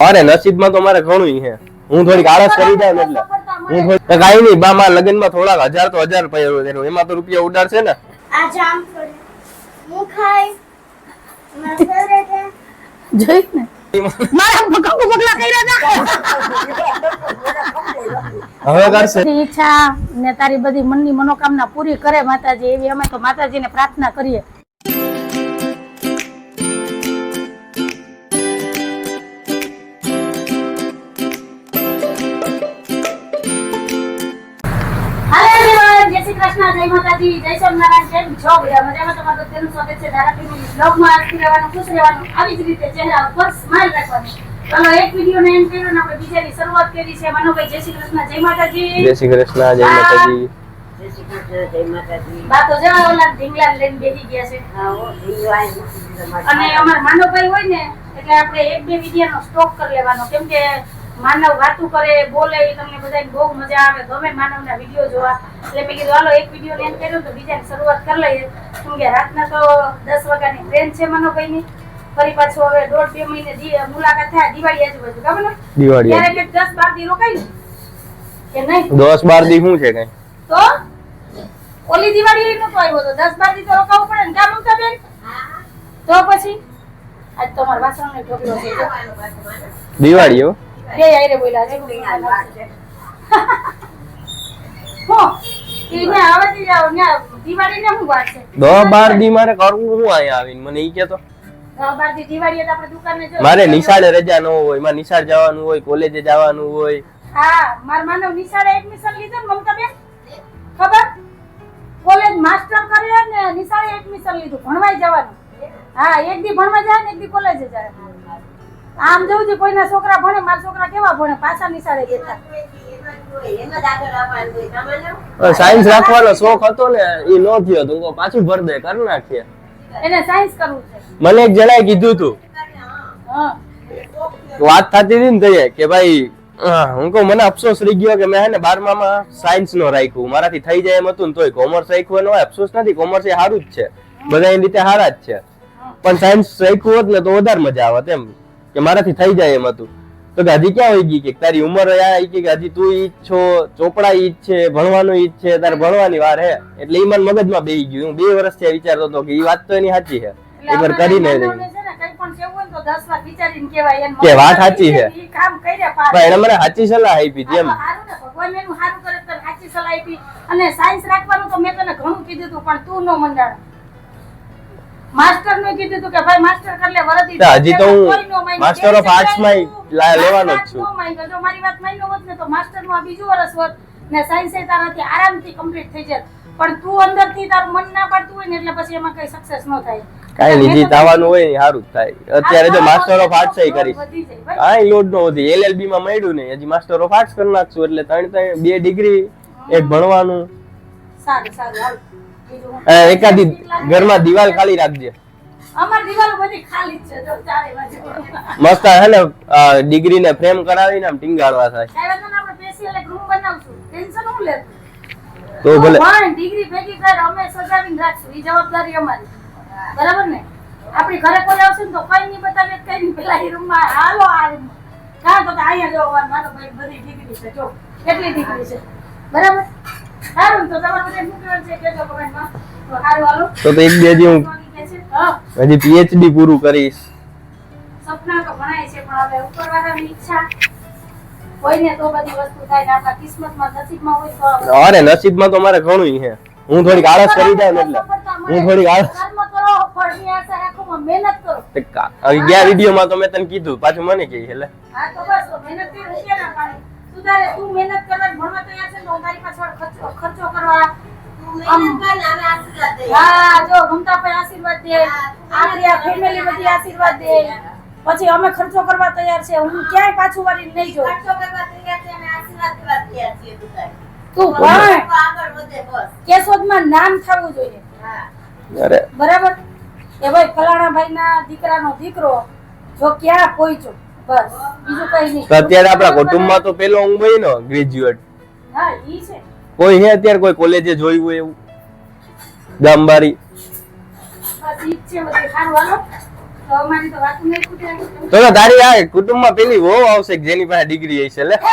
અરે નસીબમાં તો મારે ઘણું છે. હું થોડીક આળસ કરી જાઉં એટલે હું થોડી કાઈ નહીં બા મારા લગનમાં થોડાક 1000 તો 1000 પડ્યો એમાં તો રૂપિયા ઉડાડશે ને. આ જામ હું ખાઈ મારા ફેવરેટ છે જોઈ ને મારા ભકંગુ બગલા કર્યા હતા હવે કરશે ઈચ્છા ને તારી બધી મનની મનોકામના પૂરી કરે માતાજી એવી અમે તો માતાજીને પ્રાર્થના કરીએ. કૃષ્ણ જય માતાજી જય સોમનારાયણ કેમ છો બધા મજામાં તમારું બધાનું સ્વાગત છે ધારા ફેમિલી બ્લોગમાં આખી રહેવાનું ખુશ રહેવાનું આવી જ રીતે ચહેરા ઉપર સ્માઈલ રાખવાની. ચલો એક વિડિયો ને એન્ડ કર્યો ને આપણે બીજાની શરૂઆત કરી છે. મનોભાઈ જય શ્રી કૃષ્ણ જય માતાજી જય શ્રી કૃષ્ણ જય માતાજી જય શ્રી કૃષ્ણ જય માતાજી. બા તો જવા ઓલા ઢીંગલા લઈને બેસી ગયા છે. હા ઓ ઢીંગલા અને અમાર માનવભાઈ હોય ને એટલે આપણે એક બે વિડિયોનો સ્ટોક કરી લેવાનો કેમ કે માનવ વાતું કરે બોલે તમને બધાને બહુ મજા આવે ગમે માનવના વિડિયો જોવા એટલે મેં કીધું હાલો એક વિડિયો એન્ડ કર્યો તો બીજાની શરૂઆત કરી લઈએ કેમ કે રાતના તો 10 વાગ્યાની ટ્રેન છે મનોભાઈની ફરી પાછું હવે 1.5-2 મહિને મુલાકાત થાય દિવાળી આજુબાજુ ખબર ને દિવાળી ત્યારે કે 10-12 દી રોકાઈ કે નહીં 10-12 દી શું છે કઈ તો ઓલી દિવાળી નો તો આવ્યો તો 10-12 દી તો રોકાવું પડે ને કામ ઉતા બેન તો પછી આજ તો મારા વાસણનો ઢોકળો છે દિવાળી હો બે આયરે બોલા છે હો ઈને આવતી જાવ ને દિવાળી ને હું વાત છે 10-12 દી મારે કરવું હું આયા આવીને મને ઈ કે તો 10-12 દી દિવાળી તો આપણે દુકાને જો મારે નિશાળે રજા ન હોય મારે નિશાળ જવાનું હોય કોલેજે જવાનું હોય. હા માર માનવ નિશાળે એડમિશન લીધું ને મમતા બેન ખબર કોલેજ માસ્ટર કરે ને નિશાળે એડમિશન લીધું ભણવાય જવાનું. હા એક દી ભણવા જાય ને એક દી કોલેજે જાય. આમ જોઉં છે કોઈના છોકરા ભણે મારા છોકરા કેવા ભણે પાછા નિશાળે જતા સાયન્સ રાખવાનો શોખ હતો ને ઈ નો થયો તો પાછું ભર દે કર નાખીએ એને સાયન્સ કરવું છે. મને એક જણાએ કીધું તું વાત થતી હતી ને તઈએ કે ભાઈ હું કહું મને અફસોસ રહી ગયો કે મેં હે ને 12મા માં સાયન્સ નો રાખ્યું મારાથી થઈ જાય એમ હતું ને તોય કોમર્સ રાખ્યું એનો અફસોસ નથી કોમર્સ એ સારું જ છે બધા એની રીતે સારા જ છે પણ સાયન્સ રાખ્યું હોત ને તો વધારે મજા આવત એમ કે મારાથી થઈ જાય એમ હતું તો હજી ક્યાં હોય ગઈ કે તારી ઉંમર કે હજી તું ઈ છો ચોપડા ઈ છે ભણવાનું ઈ છે તારે ભણવાની વાર હે એટલે ઈ મન મગજમાં બેહી ગયું. હું 2 વર્ષથી વિચારતો હતો કે ઈ વાત તો એની સાચી છે એકવાર કરીને કે વાત સાચી છે એને મને સાચી સલાહ આપી હતી એમ ભગવાન એનું સારું કરે તો સાચી સલાહ આપી અને સાયન્સ રાખવાનું તો મેં તને ઘણું કીધું હતું પણ તું નો મંડાણ માસ્ટર નું કીધું તું કે ભાઈ માસ્ટર કર લે વરદી હજી તો હું માસ્ટર ઓફ આર્ટ્સ માં લેવાનો જ છું. જો મારી વાત માન્યો હોત ને તો માસ્ટર નું આ બીજું વર્ષ હોત ને સાયન્સ એ તારાથી આરામથી કમ્પ્લીટ થઈ જાય પણ તું અંદરથી તારું મન ના પડતું હોય ને એટલે પછી એમાં કઈ સક્સેસ ન થાય. કાઈ નીજી તાવાનું હોય ને સારું જ થાય. અત્યારે જો માસ્ટર ઓફ આર્ટ્સ એ કરીશ કાઈ લોડ નો વધી LLB માં મળ્યું ને હજી માસ્ટર ઓફ આર્ટ્સ કરી નાખશું એટલે 2 ડિગ્રી એક ભણવાનું સારું સારું હાલ એકાદી ઘરમાં દિવાલ ખાલી રાખજે. અમાર દિવાલ બધી ખાલી છે જો ચારે બાજુ મસ્ત હે ને ડિગ્રી ને ફ્રેમ કરાવીને આમ ટીંગાડવા થાય. કાઈ વાંધો ના આપણે સ્પેશિયલ એક રૂમ બનાવશું ટેન્શન ન લે તો ભલે પણ ડિગ્રી ભેગી કર અમે સજાવીને રાખશું ઈ જવાબદારી અમારી બરાબર ને. આપણી ઘરે કોઈ આવશે ને તો કઈ નહીં બતાવે કઈ નહીં પેલા ઈ રૂમમાં હાલો આ રૂમ કા તો અહીંયા જો મારો ભાઈ બધી ડિગ્રી છે જો કેટલી ડિગ્રી છે બરાબર સારું તો તમારે શું કહેવાનું છે કે જો કમેન્ટમાં તો સારું હાલો તો એક બે દી હું હજી PhD પૂરું કરીશ. સપના તો ઘણાય છે પણ હવે ઉપરવાળાની ઈચ્છા કોઈને તો બધી વસ્તુ થાય ને આપણા કિસ્મતમાં નસીબમાં હોય તો અરે નસીબમાં તો મારે ઘણું છે. હું થોડીક આળસ કરી જાઉં એટલે હું થોડીક આળસ કર્મ કરો ફળની આશા રાખો મહેનત કરો. ગયા વિડિયોમાં તો મેં તને કીધું પાછું મને કહી એટલે હા તો બસ મહેનત થી રૂપિયા ના પાડે સુધારે તું મહેનત કરવા ભણવા તૈયાર છે તો તારી પાછળ ખર્ચો કરવા હા જો મમતા ભાઈ આશીર્વાદ દે આ ફેમિલી બધી આશીર્વાદ દે પછી અમે ખર્ચો કરવા તૈયાર છે. હું ક્યાંય પાછું વાળી નહીં જો ખર્ચો કરવા તૈયાર છે અને આશીર્વાદ કરવા તૈયાર છે તું ભણ આગળ વધે બસ કેશોદમાં નામ થવું જોઈએ. હા અરે બરાબર એ ભાઈ ફલાણા ભાઈના દીકરાનો દીકરો જો ક્યાં પહોંચ્યો બસ બીજું કઈ નહીં. અત્યારે આપણા કુટુંબમાં તો પેલો હું બન્યો ગ્રેજ્યુએટ. હા ઈ છે કોઈ હે અત્યારે કોઈ કોલેજે જોયું હોય એવું ગામબારી બસ ઈ છે બધું સારું હાલો તો અમારી તો વાતું નહીં ખૂટે. તો તારી આ કુટુંબમાં પેલી વહુ આવશે કે જેની પાસે ડિગ્રી હશે લે એ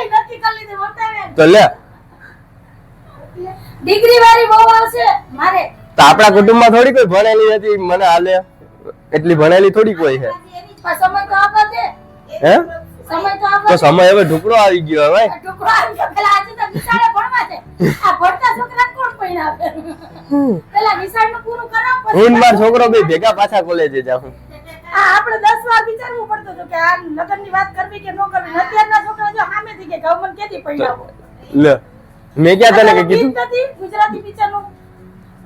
નથી કરી લીધી બતાવે. તો લે ડિગ્રી વાળી બહુ આવશે મારે. તો આપણા કુટુંબમાં થોડી કોઈ ભણેલી હતી મને હાલે એટલી ભણેલી થોડી કોઈ છે પણ સમય તો આપો દે. હે સમય તો આપો. તો સમય હવે ઢુકડો આવી ગયો હવે ટુકડો આવી ગયો. પેલા આજે તો વિશાળે ભણવા છે. આ ભણતા છોકરા કોણ પૈણાવે? પેલા વિશાળનું પૂરું કરાવો પછી હું ને મારો છોકરો બે ભેગા પાછા કોલેજે જાઉં. આપણે 10 વાર વિચારવું પડતું હતું કે આ લગ્નની વાત કરવી કે ન કરવી. અત્યારના છોકરા જો સામેથી કે ગવર્મેન્ટ કેદી પૈણાવો. લે મેં ક્યાં તને કે કીધું ગુજરાતી પિક્ચરનું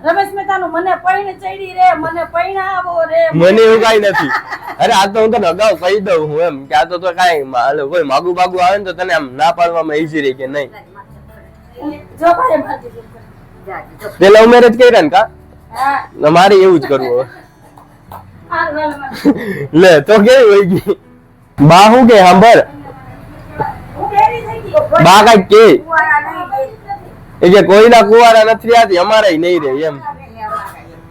રમેશ મહેતાનું મને પૈણ ચડી રે મને પૈણાવો રે. મને એવું કઈ નથી. અરે આ તો હું તને અગાઉ કહી દઉં હું એમ કે આ તો કઈ કોઈ માગુ બાગુ આવે ને તો તને આમ ના પાડવામાં ઈઝી રહી કે નહીં. જો ભાઈ મારી તે લવ મેરેજ કર્યા ને કા હા મારે એવું જ કરવું હવે. આ વેલ લે તો કેવી હોય ગઈ બા હું કે સાંભળ હું બેરી થઈ ગઈ. બા કઈ કે કુંવારા નહીં ગઈ. એ કે કોઈના કુવારા નથી આતી અમારે નહીં રે એમ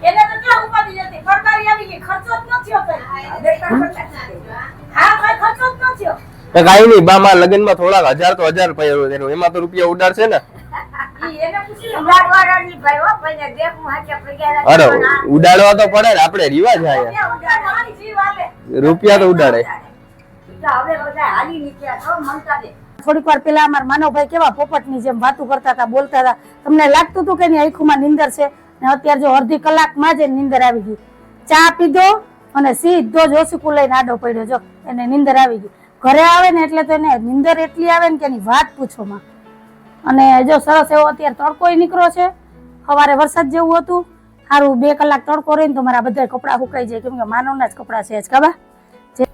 એને તો ક્યાં ઉપાડી જતી સરકારી આવી ગઈ ખર્ચો જ ન થયો કઈ. હા કઈ ખર્ચો જ ન થયો. તો કઈ નહીં બા મારા લગ્નમાં થોડાક 1000 તો 1000 પૈયો એમાં તો રૂપિયા ઉડાડશે ને. ઈ એને પૂછી લો. ઉડાડવાળાની ભાઈ હો, કોઈને દેખું હાચે પગ્યા અરે ઉડાડવા તો પડે ને આપણે રિવાજ આયા ત્યાં ઉડાડવાની જીવ આલે. રૂપિયા તો ઉડાડે. હવે બધા હાલી નીકળ્યા છો મમતા દે. થોડીક વાર પેલા અમારા માનવભાઈ કેવા પોપટની જેમ વાતું કરતા હતા બોલતા હતા. તમને લાગતું હતું કે એની આંખોમાં નીંદર છે ને અત્યારે જો અડધી કલાકમાં જ નીંદર આવી ગઈ. ચા પીધો અને સીધો જ ઓસીકુ લઈને આડો પડ્યો. જો એને નીંદર આવી ગઈ. ઘરે આવે ને એટલે તો એને નીંદર એટલી આવે ને કે એની વાત પૂછોમાં. અને જો સરસ એવો અત્યારે તડકોય નીકળ્યો છે. સવારે વરસાદ જેવું હતું. સારું 2 કલાક તડકો રહીને તો મારા બધા કપડાં સુકાઈ જાય કેમ કે માનવના જ કપડાં છે જ ખબર.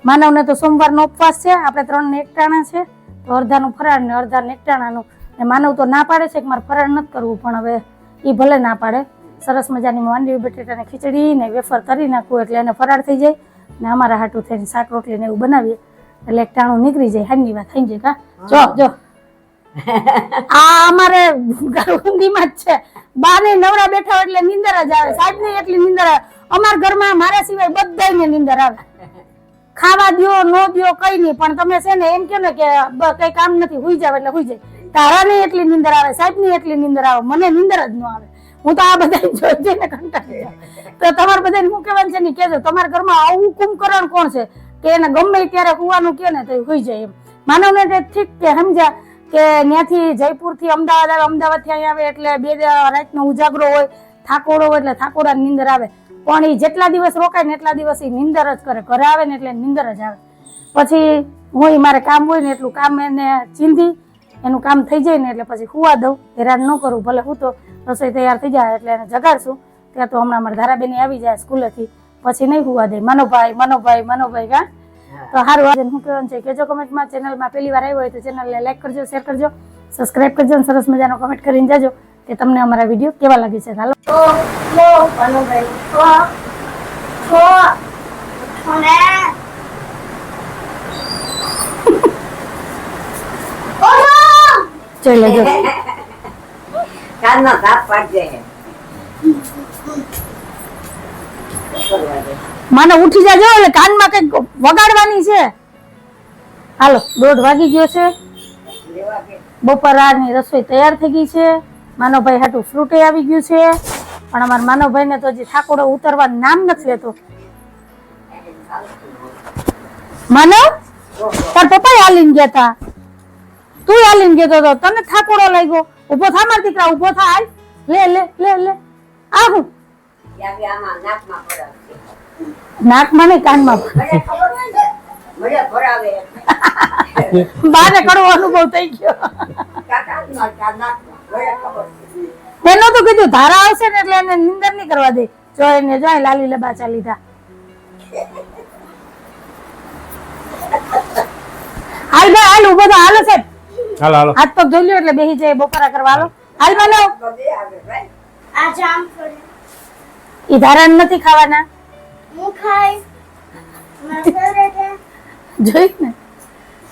માનવને તો સોમવારનો ઉપવાસ છે. આપણે 3 ને એકટાણા છે તો અડધાનું ફરાળ ને અડધાને એકટાણાનું. ને માનવ તો ના પાડે છે કે મારે ફરાળ નથી કરવું પણ હવે એ ભલે ના પાડે. સરસ મજાની માંડવી બટેટાને ખીચડી ને વેફર કરી નાખવું એટલે એને ફરાળ થઈ જાય ને અમારા હાટું થઈને શાક રોટલી ને એવું બનાવીએ એટલે એકટાણું નીકળી જાય. હાની વાત થઈ જાય કા. જો આ અમારે ઊંધીમાં જ છે. બાને નવરા બેઠા એટલે નીંદર જ આવે. સાહેબ ને એટલી નીંદર આવે. અમારા ઘરમાં મારા સિવાય બધાને નીંદર આવે. ખાવા દ્યો નો દ્યો કઈ નહીં પણ તમે છે ને એમ કે ને કે કઈ કામ નથી હુઈ જાવ એટલે હુઈ જાય. તારાને એટલી નીંદર આવે સાહેબ ની એટલી નીંદર આવે મને નીંદર જ ન આવે. હું તો આ બધા જોઈ જઈને કંટાળી જાય. તો તમારે બધાને હું કહેવાનું છે ને કેજો તમારા ઘરમાં આવું કુંભકરણ કોણ છે કે એને ગમે ત્યારે કુવાનું કે ને તો હુઈ જાય એમ. માનવને ઠીક કે સમજ્યા કે ત્યાંથી જયપુર થી અમદાવાદ આવે અમદાવાદ થી અહીંયા આવે એટલે 2 રાતનો ઉજાગરો હોય થાકોડો હોય એટલે થાકોડા નીંદર આવે પણ એ જેટલા દિવસ રોકાય ને એટલા દિવસ એ નીંદર જ કરે. ઘરે આવે ને એટલે નીંદર જ આવે. પછી હું મારે કામ હોય ને એટલું કામ એને ચીંધી એનું કામ થઈ જાય ને એટલે પછી હુવા દઉં. હેરાન ન કરું ભલે હું તો રસોઈ તૈયાર થઈ જાય એટલે એને જગાડશું. ત્યાં તો હમણાં અમારા ધારાબેન આવી જાય સ્કૂલેથી પછી નહીં હુવા દે. મનોભાઈ કા તો સારું આજે હું કહેવાનું છે કેજો કમેન્ટમાં. ચેનલમાં પહેલી વાર આવ્યો હોય તો ચેનલને લાઈક કરજો શેર કરજો સબસ્ક્રાઇબ કરજો અને સરસ મજાનો કમેન્ટ કરીને જાજો કે તમને અમારા વિડીયો કેવા લાગે છે. હાલો જોઈ લેજો. કાનમાં સાપ પાડજે. માનો ઉઠી જાજો એટલે કાનમાં કઈક વગાડવાની છે. હાલો 1:30 વાગી ગયો છે. બપોરની રસોઈ તૈયાર થઈ ગઈ છે. માનવભાઈ હાટું ફ્રૂટે આવી ગયું છે પણ અમારા માનવભાઈ ને તો હજી ઠાકોડો ઉતરવાનું નામ નથી લેતો. માનવ તાર પપ્પા હાલીને ગયા તા તું હાલીને ગયો તો તને ઠાકોડો લાગ્યો. ઉભો થા મારા દીકરા ઉભો થા. હાલ લે આ હું આમાં નાકમાં પડાવશે. નાકમાં નહીં કાનમાં. મને ખબર હોય ને મને ભરાવે. બાને કડવો અનુભવ થઈ ગયો. કાકાના નાકમાં મને ખબર છે. એનો તો કીધું ધારા આવશે ને એટલે એને નિંદર નહીં કરવા દે. જો એને જોઈ લાલી લબાચા લીધા. હાલ ભાઈ હાલ ઉભો થા. હાલો સાહેબ હાલો હાથ પગ ધોઈ લ્યો એટલે બેસી જાય બપોરા કરવા. હાલો હાલ માનવ. બધે આવે ભાઈ. આ જામ ફળે ઈ ધારા નથી ખાવાના. હું ખાઈ મારો ફેવરેટ છે જોઈ ને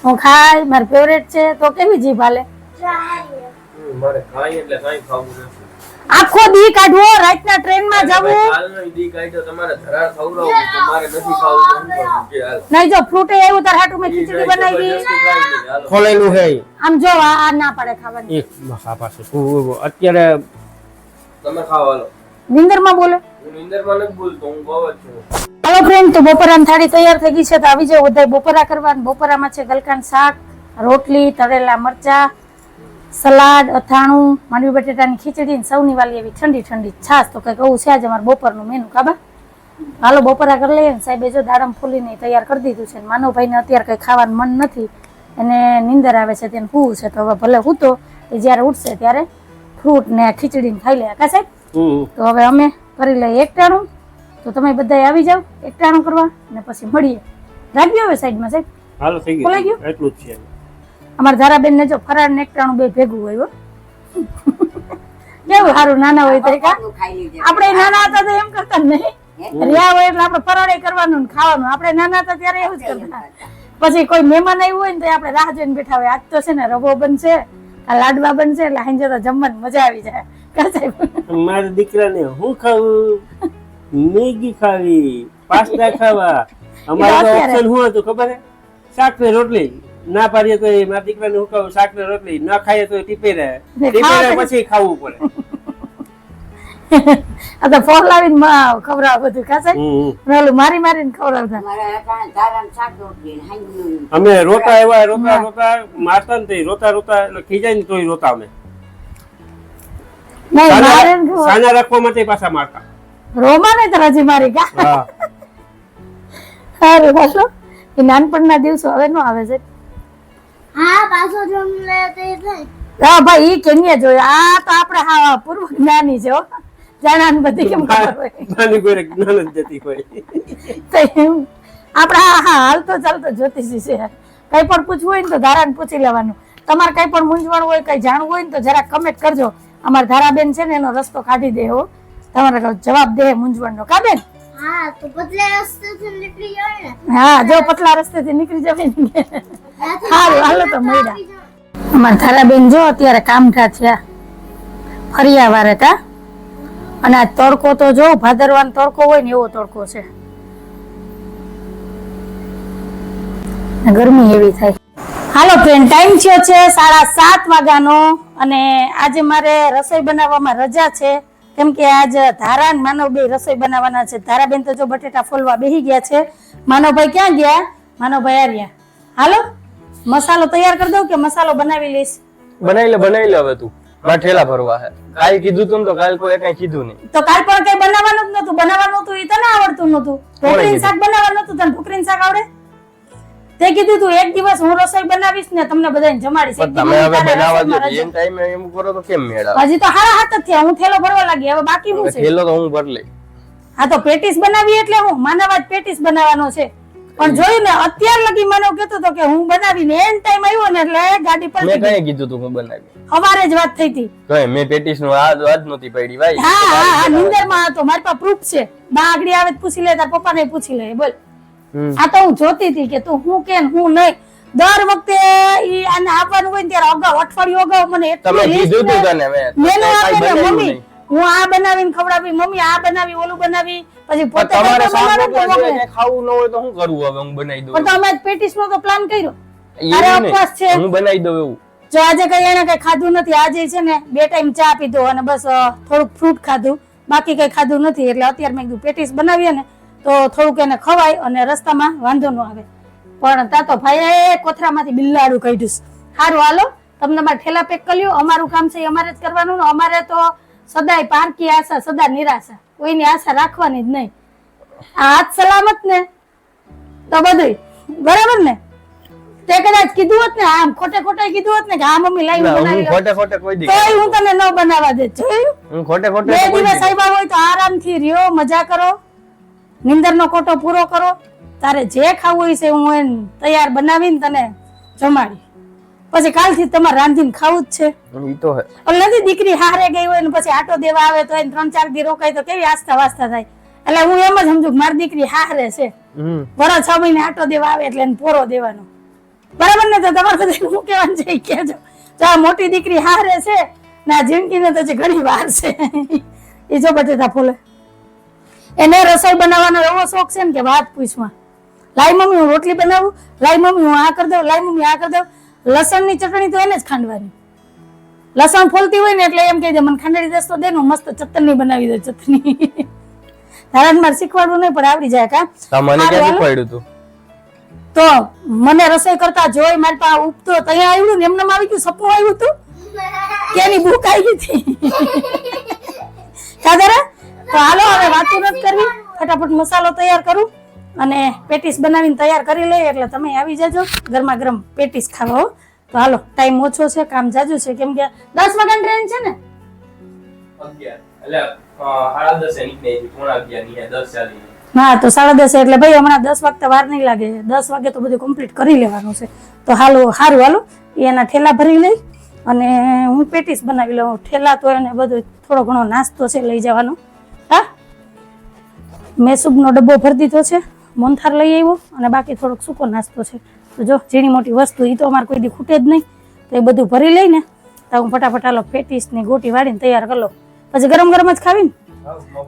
હું ખાય મારી ફેવરેટ છે તો કેવી જીભ હાલે. ચાય મારે ખાઈ એટલે કાઈ ખાવું નથી. આખો દી કાઢવો, રાતના ટ્રેનમાં જવું. હાલનો દી કાઢ્યો તમારે ધરાર ખવડાવું તો મારે નથી ખાવું તો હું કરું કે હાલ નહીં જો ફ્રૂટ આવ્યું તાર હાટુ મેં ખીચડી બનાવી. હાલો. ખોલેલું હે આમ જો આ ના પડે ખાવાની. એક મસા પાસે તું અત્યારે તમે ખાવ હાલો. નિંદરમાં બોલે. હું નિંદરમાં નથી બોલતો, હું બહુ જ છું. હાલો ફ્રેન્ડ, તો બપોરાની થાળી તૈયાર થઈ ગઈ છે, તો આવી જાઓ બધા બપોરા કરવા. બપોરામાં છે ગલકાનું શાક, રોટલી, તળેલા મરચા, સલાડ, અથાણું, માંડવી બટેટાની ખીચડી, સૌની વાલી એવી ઠંડી ઠંડી છાશ. તો કંઈક આવું છે આજે અમારું બપોરનું મેનુ. કાબા હાલો બપોરા કરી લઈએ ને. સાહેબે જો દાડમ ફૂલીને તૈયાર કરી દીધું છે. માનવભાઈને અત્યારે કંઈ ખાવાનું મન નથી, એને નીંદર આવે છે, તેને સૂવું છે. તો હવે ભલે સૂતો, એ જ્યારે ઉઠશે ત્યારે ફ્રૂટ ને ખીચડીને ખાઈ લે. કા સાહેબ? તો હવે અમે કરી લઈએ એકટાણું. તો તમે બધા આવી જાઓ એકટાણું કરવા ને પછી મળીએ. રાખી હવે સાઈડમાં સાહેબ. હાલો થઈ ખોલાઈ ગયું ગયું? એટલું જ છે. અમારા ધારાબેન ને જો ફરાળ ને એકટાણું બે ભેગું હોય હો. કેવું સારું નાના હોય તો કા ખાઈ લીધે આપણે નાના હતા તો એમ કરતા જ નહીં. રહ્યા હોય એટલે આપણે ફરાળે કરવાનું ને ખાવાનું. આપણે નાના હતા ત્યારે એવું જ કરતા. પછી કોઈ મહેમાન આવ્યું હોય ને તો આપણે રાહ જોઈને બેઠા હોય. આજ તો છે ને રવો બનશે, આ લાડવા બનશે, એટલે હાંજે તો જમવાની મજા આવી જાય. કા સાહેબ? મારા દીકરાને હું ખાવું, મેગી ખાવી, પાસ્તા ખાવા. અમારે તો અત્યારે. ઓપ્શન શું હતું ખબર હે? શાક ને રોટલી. ના પાડીએ તો મારા દીકરાને હું ખાવું શાક ને રોટલી, ના ખાઈએ તો ટીપે રહે. ને ટીપે ખાવા રહે પછી ખાવું પડે. આ તો ફોર લાવીને ખવડાવ બધું. કા સાહેબ? ઓલું મારી મારીને ખવડાવતા. મારા અટાણે ધારાનું શાક રોટલી ને હાંજનું અમે રોતા એવા રોતા મારતા ને રોતા એટલે ખીજાય ને તોય રોતા અમે. નહીં મારે સાના રાખવા માટે પાછા મારતા. રોમા ને તો રજી મારી. કા હા સારું ચાલો. એ નાનપણના દિવસો હવે નો આવે છે. હા પાછો જમ લે તે થાય. હા ભાઈ ઈ કેન્યા જોયું. આ તો આપણે હા પૂર્વ જ્ઞાની છે હો. જાણાને બધી કેમ ખબર હોય. નાની કોઈ જ્ઞાન જ જતી હોય. તો એમ આપણે હા હાલ તો ચાલતો જ્યોતિષી છે. કઈ પણ પૂછવું હોય ને તો ધારાને પૂછી લેવાનું. તમારે કઈ પણ મૂંઝવણ હોય, કઈ જાણવું હોય ને તો જરા કમેન્ટ કરજો. અમારા ધારાબેન છે ને એનો રસ્તો કાઢી દે હો. તમારે જવાબ દે મૂંઝવણનો. કા બેન? હા તો પતલા રસ્તેથી નીકળી જાય ને. હા જો પતલા રસ્તેથી નીકળી જવાય ને. ત્યાંથી હારું હાલો તો મળ્યા. આવી જાઓ. અમારા ધારાબેન જો અત્યારે કામઠા થયા ફરિયા વારે. કા અને આ તડકો તો જો ભાદરવાનો તડકો હોય ને એવો તડકો છે. ગરમી એવી થાય. હાલો ફ્રેન્ડ, ટાઈમ થયો છે 7:30 વાગ્યાનો અને આજે મારે રસોઈ બનાવવામાં રજા છે. કેમ કે આજ ધારા અને માનવ બે રસોઈ બનાવવાના છે. ધારાબેન તો જો બટેટા ફોલવા બેસી ગયા છે. માનવભાઈ ક્યાં ગયા? માનવભાઈ આવ્યા. હાલો મસાલો તૈયાર કરી દઉં કે મસાલો બનાવી લઈશ? બનાવી લે હવે તું. મારે ઠેલા ભરવા હે. કાલ કીધું તું ને તો કાલ કોઈ કઈ કીધું નહીં. તો કાલ પણ કઈ બનાવવાનું જ નતું. બનાવવાનું હતું એ તને આવડતું નતું. ઢોકળીનું શાક બનાવવાનું હતું. તને ઢોકળીનું શાક આવડે? તે કીધું તું એક દિવસ હું રસોઈ બનાવીશ ને તમને બધાને જમાડીશ. એક તમે દિવસ હવે તારે બનાવવા રસોઈમાં દો. રજા. એમ ટાઈમે એમ કરો તો કેમ મેળ આવે? હજી તો હારા હાથ જ થયા. હું થેલો ભરવા લાગી. હવે બાકી શું છે? ઠેલો તો હું ભર લઈ. હા તો પેટીસ બનાવી એટલે હું માનવ આજ પેટીસ બનાવવાનો છે. પણ જોયું ને અત્યાર લગી માનવ કહેતો હતો કે હું બનાવીને એન ટાઈમ આવ્યો ને એટલે ગાડી મેં પલટી કઈ કીધું તું હું બનાવી? સવારે જ વાત થઈ હતી. કઈ મેં પેટીસ નું આજ નહોતી પડી ભાઈ. હા નિંદરમાં હતો. મારી પાસે પ્રૂફ છે. બા આગળ આવે તો પૂછી લે, તાર પપ્પાને પૂછી લે. બોલ આ તો હું જોતી હતી કે તું હું કે હું નહીં. દર વખતે ઈ આને આપવાનું હોય ને ત્યારે અગાઉ અઠવાડિયું અગાઉ મને તમે એટલું કીધું તું તને મેં. મેનુ આપે કાંઈ ને બનાવ્યું મમ્મી નહીં. હું આ બનાવીને ખવડાવી, મમ્મી આ બનાવી, ઓલું બનાવી, પછી પણ પોતે તમારે કંઈ શાક બનાવવાનું રોટલા તો સિવાય કાંઈ ખાવું ન હોય તો શું કરવું હવે? હું બનાવી દઉં. પણ તો અમે પેટીસ નો તો પ્લાન કર્યો. એવું અરે નહીં. ઉપવાસ છે. હું બનાવી દઉં એવું. જો આજે કઈ એને કઈ ખાધું નથી. આજે છે ને 2 ટાઈમ ચા પીધો અને બસ થોડુંક ફ્રૂટ ખાધું, બાકી કઈ ખાધું નથી. એટલે અત્યારે મેં કીધું પેટીસ બનાવીએ ને તો થોડુંક એને ખવાય અને રસ્તામાં વાંધો ન આવે. પણ તા તો ભાઈ કોથરામાંથી બિલ્લાડું કાઢ્યું. સારું હાલો તમને મારે ઠેલા પેક કર્યું. અમારું કામ છે એ અમારે જ કરવાનું ને. અમારે તો સદાય પારકી આશા, સદા નિરાશા. કોઈની આશા રાખવાની જ નહીં. આ હાથ સલામત ને તો બધું બરાબર ને. તે કદાચ કીધું હોત ને આમ ખોટે ખોટે કીધું હોત ને કે હા મમ્મી લાવી ના, બનાવી હું લો, ખોટે ખોટે કોઈ દી તોય હું તને ન બનાવવા દે. જોયું? હું ખોટે ખોટે 2 કોઈ દિવસ દી આવ્યા હોય તો આરામથી રહ્યો, મજા કરો, નિંદરનો કોટો પૂરો કરો. તારે જે ખાવું હોય છે હું એને તૈયાર બનાવીને તને જમાડી. પછી કાલથી તમારે રાંધીને ખાવું જ છે. ઈ તો હે. એટલે નથી દીકરી હારે ગઈ હોય ને પછી આટો દેવા આવે તો એને 3-4 દી રોકાય તો કેવી આસ્થા વાસ્તા થાય. એટલે હું એમ જ સમજુ કે મારી દીકરી હારે છે. વરસ 6 મહિને આટો દેવા આવે એટલે એને પોરો દેવાનો. બરાબર ને? તો તમારે બધા શું કહેવાનું છે એ કહેજો. જો આ મોટી દીકરી હારે છે ના જિંદગીને તો હજી ઘણી વાર છે. એ જો બટેટા ફોલે એને રસોઈ બનાવવાનો એવો શોખ છે ને કે વાત પૂછમાં. લાઈ મમ્મી હું રોટલી બનાવું, લાઈ મમ્મી હું આ કરી દઉં, લાઈ મમ્મી આ કરી દઉં. લસણની ચટણી તો એને જ ખાંડવાની. લસણ ફોલતી હોય ને એટલે એમ કહી દે મને ખાંડેલી દસ તો દે ને મસ્ત ચટણી બનાવી દે ચટણી. તારા મારે શીખવાડવું નહીં પણ આવડી જાય કા. મને ક્યાં શીખવાડ્યું તું? તો મને રસોઈ કરતા જોઈ મારી પાસે ઉપતો ત્યાં આવ્યું ને એમને આવી ગયું સપનું આવ્યું હતું તેની ભૂખ આવી ગઈ હતી. કાદરા તો હાલો હવે વાતું નથી કરવી, ફટાફટ મસાલો તૈયાર કરું અને પેટીસ બનાવીને તૈયાર કરી લઈએ એટલે તમે આવી જાજો ગરમા ગરમ પેટીસ ખાવા હો. તો હાલો ટાઈમ ઓછો છે, કામ જાજુ છે કેમ કે 10 વાગ્યાની ટ્રેન છે ને. 11 હા તો 10:30 એટલે ભાઈ હમણાં 10 વાગતા વાર નહીં લાગે. 10 વાગે તો બધું કમ્પ્લીટ કરી લેવાનું છે. તો હાલો સારું હાલો એના ઠેલા ભરી લઈ અને હું પેટીસ બનાવી લઉં. ઠેલા તો એને બધું થોડો ઘણો નાસ્તો છે લઈ જવાનો. હા મેસૂબનો ડબ્બો ભરી દીધો છે, મોનથાર લઈ આવ્યો અને બાકી થોડોક સૂકો નાસ્તો છે. તો જો ઝીણી મોટી વસ્તુ એ તો અમારે કોઈ દી ખૂટે જ નહીં. તો એ બધું ભરી લઈને તો હું ફટાફટ હાલો પેટીસની ગોટી વાળીને તૈયાર કરી લો. પછી ગરમ ગરમ જ ખાવી ને,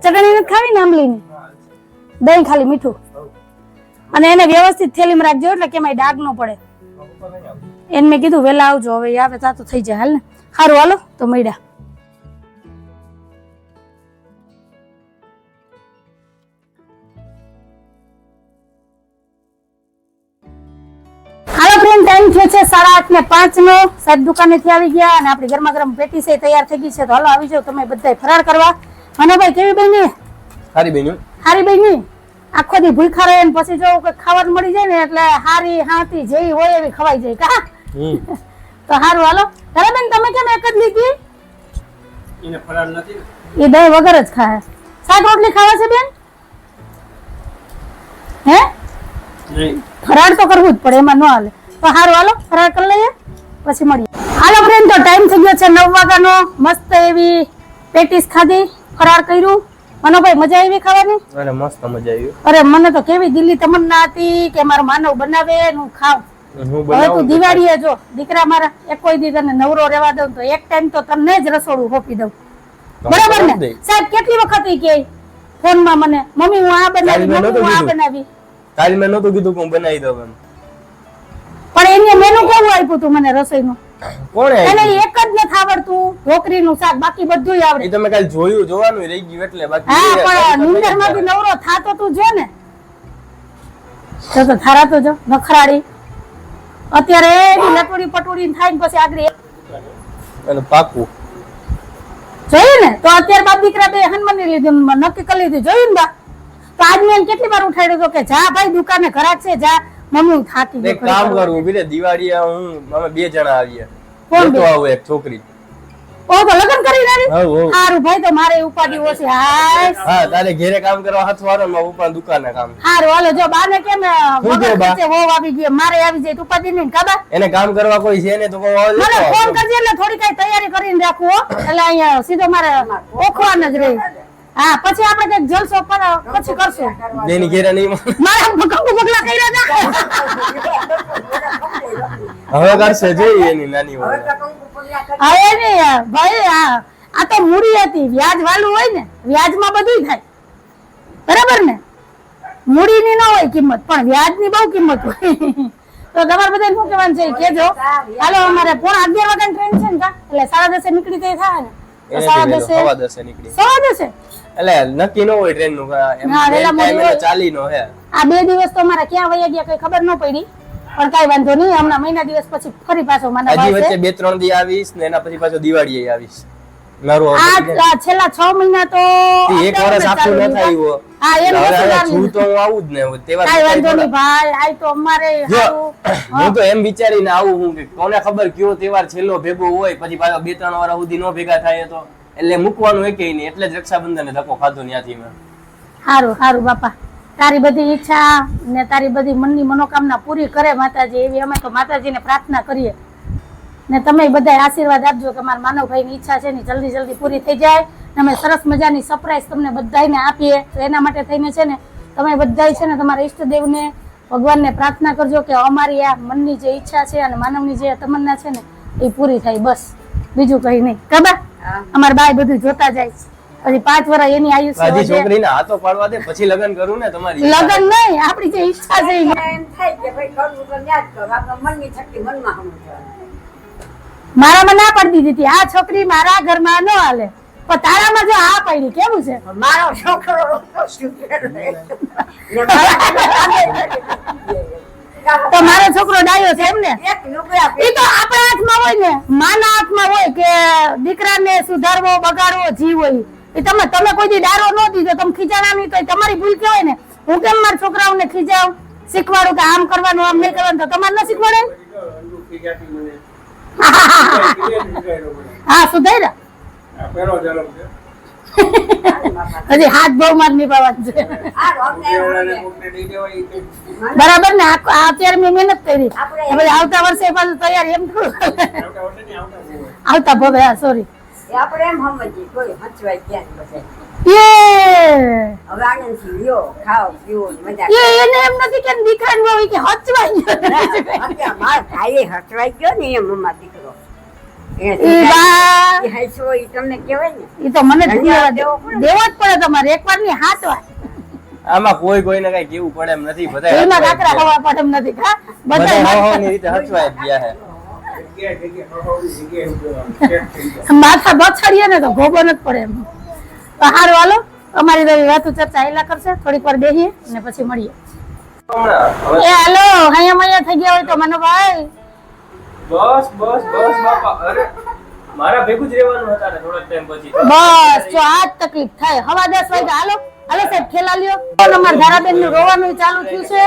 ચટણી નથી ખાવી ને આંબલીની, દહીં ખાલી મીઠું અને એને વ્યવસ્થિત થેલીમાં રાખજો એટલે કેમાંય ડાઘ ન પડે. એને મેં કીધું વહેલા આવજો, હવે આવે તા તો થઈ જાય. હાલ ને સારું હાલો તો મળ્યા. હાલો ફ્રેન્ડ ટાઈમ થયો છે 8:05 નો. સાહેબ દુકાનેથી આવી ગયા અને આપણી ગરમા ગરમ પેટીસ તૈયાર થઈ ગઈ છે. તો હાલો આવી જાવ તમે બધા ફરાર કરવા. મને ભાઈ કેવી બની? સારી બન્યું. હારી બની. આખો દી ભૂખા રહે ને પછી જો ખાવાનું મળી જાય ને એટલે હારી હાથી જેવી હોય એવી ખવાઈ જાય કા. તો હારું હાલો. અરે બેન તમે કેમ એક જ લીધી? એને ફરાળ નથી એ દહીં વગર જ ખાય. શાક રોટલી ખાવા છે બેન? હે નહીં ફરાળ તો કરવું જ પડે, એમાં ન હાલે. તો હારું હાલો ફરાળ કરી લઈએ પછી મળીએ. હાલો ફ્રેન્ડ તો ટાઈમ થઈ ગયો છે 9 વાગ્યાનો. મસ્ત એવી પેટીસ ખાધી, ફરાળ કર્યું. મનોભાઈ મજા આવી ખાવાની? અરે મસ્ત મજા આવી. અરે મને તો કેવી દિલ્હી તમન્ના હતી કે મારો માનવ બનાવે હું ખાવ. હવે તું દિવાળીએ જો દીકરા મારા એક કોઈ દી તને નવરો રહેવા દઉં તો એક ટાઈમ તો તમને જ રસોડું હોપી દઉં. બરાબર ને સાહેબ? કેટલી વખત ઈ કે ફોનમાં મને મમ્મી હું આ બનાવી, મમ્મી હું આ બનાવી. કાલ મેં નહોતું કીધું કે હું બનાવી દઉં એમ. પણ એને મેનુ કેવું આપ્યું તું મને રસોઈનું? કોણે એને એક જ નથી આવડતું ઢોકરીનું શાક, બાકી બધું આવડે. એ તમે કાલ જોવાનું રહી ગયું એટલે બાકી. હા પણ નિંદરમાંથી નવરો થાતો તું જો ને. તો થારા તો જો નખરાડી અત્યારે એની લટોડી પટોડી થાય ને પછી આગળ અને પાકું જોયું ને. તો અત્યારે બાપ દીકરા બે હનુમાન લીધું નક્કી કરી લીધું. જોયું ને બા? તો આજ મેં કેટલી વાર ઉઠાડ્યો હતો કે જા ભાઈ દુકાને ઘરાક છે જા. મમ્મી હું થાકી ગઈ. એક કામ કરવું બીરે દિવાળી અમે 2 જણા આવીએ. કોણ તો આવું એક છોકરી. ઓ તો લગ્ન કરી નારી? હાઉ હારું ભાઈ તો મારે ઉપાધિ ઓછી. હાય હા તારે ઘરે કામ કરવા હાથ વારો માં ઉપર દુકાને કામ. હારું હાલો જો બાને કેમ હું જો બા? વગર વહુ આવી ગઈ મારે આવી જાય ઉપાધિ નહીં કાબા. એને કામ કરવા કોઈ છે ને તો કોઈ આવો મને લેતો ફોન કરજે એટલે થોડી કઈ તૈયારી કરીને રાખવું હો. એટલે અહીંયા સીધો મારે ઓખવાન જ રહી. હા પછી આપણે કઈક જલસો પછી કરશું. દેની ઘરે નહીં મળે. મારા કંકુ પગલા કર્યા હતા. હવે કરશે જોઈ એની નાની હોય. હવે નહીં ભાઈ આ તો મૂડી હતી. વ્યાજ વાળું હોય ને વ્યાજમાં બધું થાય. બરાબર ને? મૂડીની ન હોય કિંમત પણ વ્યાજની બહુ કિંમત હોય. તો તમારે બધા શું કહેવાનું છે કેજો. હાલો અમારે 11:30 વાગ્યાની ટ્રેન છે ને કા એટલે 10:30 નીકળી તો થાય ને. તો 10:30 નીકળી 10:30 એટલે નક્કી ન હોય ટ્રેન નું હા, વેલા મોડી હોય. ચાલી નો હે. આ 2 દિવસ તો મારા ક્યાં વયા ગયા કઈ ખબર ન પડી પણ કઈ વાંધો નહીં. હમણાં મહિના દિવસ પછી ફરી પાછો મારા હજી પાસે વચ્ચે 2-3 દી આવીશ ને એના પછી પાછો દિવાળીએ આવીશ. મારું આ છેલ્લા 6 મહિના તો એક વર્ષ આખું ન થાય. હા એમ છું તો હું આવું જ ને તહેવાર કઈ વાંધો નહીં ભાઈ. આ તો અમારે હારું. હું તો એમ વિચારીને આવું હું કે કોને ખબર કયો તહેવાર છેલ્લો ભેગો હોય પછી પાછા 2-3 વાર સુધી નો ભેગા થાય તો એટલે મૂકવાનું એકે નહીં. એટલે જ રક્ષાબંધને ધક્કો ખાધો ત્યાંથી મેં. હારું હારું બાપા તારી બધી ઈચ્છા ને તારી બધી મનની મનોકામના પૂરી કરે માતાજી એવી અમે તો માતાજીને પ્રાર્થના કરીએ. ને તમે બધા આશીર્વાદ આપજો કે મારા માનવભાઈની ઈચ્છા છે ને જલ્દી જલ્દી પૂરી થઈ જાય. અમે સરસ મજાની સરપ્રાઈઝ તમને બધાને આપીએ. તો એના માટે થઈને છે ને તમે બધા છે ને તમારા ઈષ્ટદેવને ભગવાનને પ્રાર્થના કરજો કે અમારી આ મનની જે ઈચ્છા છે અને માનવની જે તમન્ના છે ને એ પૂરી થાય. બસ બીજું કઈ નહીં. કબા અમારા બાઈ બધું જોતા જાય પછી 5 વર્ષ એની આયુષ્ય હજી વધે. છોકરીને હાથો પાડવા દે પછી લગ્ન કરું ને તમારી લગન નહીં આપણી જે ઈચ્છા છે ઈ. એમ થાય કે ભાઈ કરવું તો યાદ કરો આપણા મનની શક્તિ મનમાં સમજવાનું. મારામાં ના પડતી દીધી આ છોકરી મારા ઘરમાં ન હાલે પણ તારામાં જો આ પડી કેવું છે મારો છોકરો શું કરે? ને તો મારો છોકરો ડાયો છે એમ ને એક લુગડા ઈ તો આપણા હાથમાં હોય ને માના હાથમાં હોય કે દીકરાને સુધારવો બગાડવો જીવ હોય એ તમે કોઈ દી ડારો ન દીધો તમે ખીજાણા નહીં તો એ તમારી ભૂલ કહેવાય ને હું કેમ મારા છોકરાઓને ખીજાવ શીખવાડું કે આમ કરવાનું આમ નહીં કરવાનું તો તમારે ન શીખવાડે હા સુધાર્યા હજી હાથ બહુ માર નિભાવવાનું છે આ રોગને એવું બરાબર ને આ અત્યારે મેં મહેનત કરી હવે આવતા વર્ષે પાછું તૈયાર એમ થોડું આવતા ભવે હા સોરી એ આપણે એમ સમજીએ કોઈ હચવાય ક્યાં બધે એ હવે આનંદથી લ્યો ખાઓ પીવો ને મજા એને એમ નથી કે દીકરાને બહુ ઈ કે હચવાઈ ગયો અત્યારે મારા ભાઈએ હચવાઈ ગયો ને એ મમ્મા દીકરો ઈ બા એ હસવો ઈ તમને કહેવાય ને ઈ તો મને ધન્યવાદ દેવો જ પડે તમારે એકવાર ની હાથ વાર આમાં કોઈ કોઈને કઈ કેવું પડે એમ નથી બધા એમાં કાકરા ખવા પડે એમ નથી હા બધા બધા હાવની રીતે હચવાય જ ગયા છે માથા બછડીએ ને તો ગોબો નથી પડે એમ તો હારું હાલો અમારી રવિ વાતો ચર્ચા એલા કરશે થોડીક વાર બેહીએ અને પછી મળીએ હમણાં એ હાલો અહીંયા મૈયા થઈ ગયા હોય તો મને ભાઈ બસ બાપા અરે મારા ભેગું જ રહેવાનું હતા ને થોડાક ટાઈમ પછી બસ જો આ જ તકલીફ થાય હવા 10 વાગ્યા હાલો સાહેબ ખેલા લ્યો અમારા ધારાબેન નું રોવાનું ચાલુ થયું છે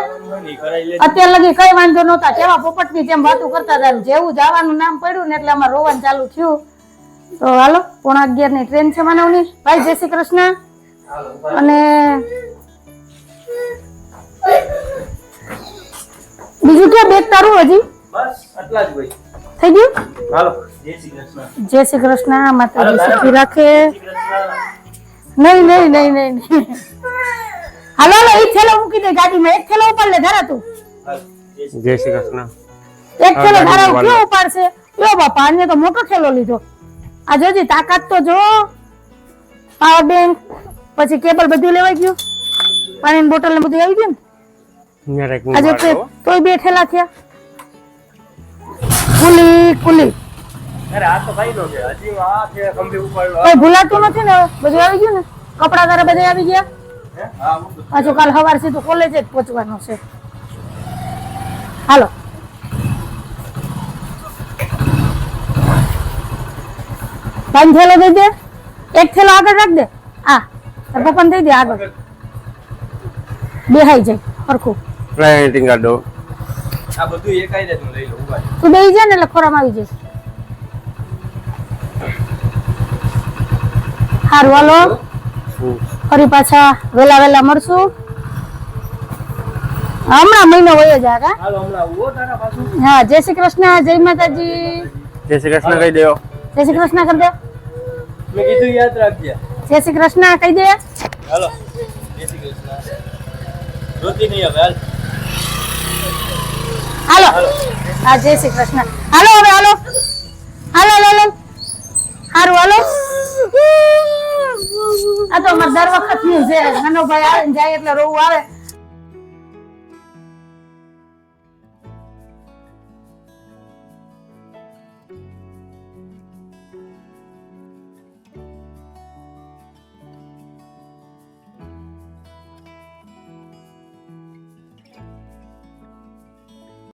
અત્યાર લગી કઈ વાંધો નહોતા કેવા પોપટ ની જેમ વાતો કરતા હતા જેવું જવાનું નામ પડ્યું ને એટલે અમારે રોવાનું ચાલુ થયું તો હાલો 11:30 ની ટ્રેન છે માનવની ભાઈ જય શ્રી કૃષ્ણ અને બીજું ક્યાં બેગ તારું હજી બસ આટલા જ ભાઈ થઈ ગયું હાલો જય શ્રી કૃષ્ણ જય શ્રી કૃષ્ણ માતાજી સુખી રાખે નહીં હાલો હાલો એક થેલો મૂકી દે ગાડીમાં એક થેલો ઉપાડ લે ધરા તું જય શ્રી કૃષ્ણ. એક થેલો ધરા કેવો ઉપાડશે યો બાપા આને તો મોટો થેલો લીધો આ જોજી તાકાત તો જો પાવર બેંક પછી કેબલ બધું લેવાઈ ગયું પાણીની બોટલ ને બધું આવી ગયું ને ન્યા એક આજે મિનિટ વાળો. તોય 2 થેલા થયા કુલી અરે આ તો કઈ નો છે હજી આ છે ખંભે ઉપાડ્યો કઈ ભૂલાતું નથી ને હવે? બધું આવી ગયું ને કપડા તારા બધા આવી ગયા હા પાછું કાલ સવાર સીધું કોલેજ જ પહોંચવાનું છે હાલો પાંચ થેલો દઈ દે એક થેલો આગળ રાખ દે આ પપ્પાને દઈ દે આગળ બેહાઈ જાય સરખું પ્લાનિંગ કાઢો. આ બધું એકાઈ જ લઈ લો ઉભા તું બેહી જાય ને એટલે ખોરામાં આવી જાય હારું હાલો ફરી પાછા વેલા મળશું હમણાં મહિનો વયો જાય કા હાલો હમણાં ઉભો તારા પાછું હા જય શ્રી કૃષ્ણ જય માતાજી જય શ્રી કૃષ્ણ કહી દેવો. જય શ્રી કૃષ્ણ કરી દે મેં કીધું યાદ રાખજે જય શ્રી કૃષ્ણ કહી દે હાલો જય શ્રી કૃષ્ણ રોતી નહીં હવે હાલ હાલો હા જય શ્રી કૃષ્ણ હાલો હવે હાલો હાલો હાલો હારું હાલો આ તો અમારે દર વખત નું છે નાનો ભાઈ આવે ને જાય એટલે રોવું આવે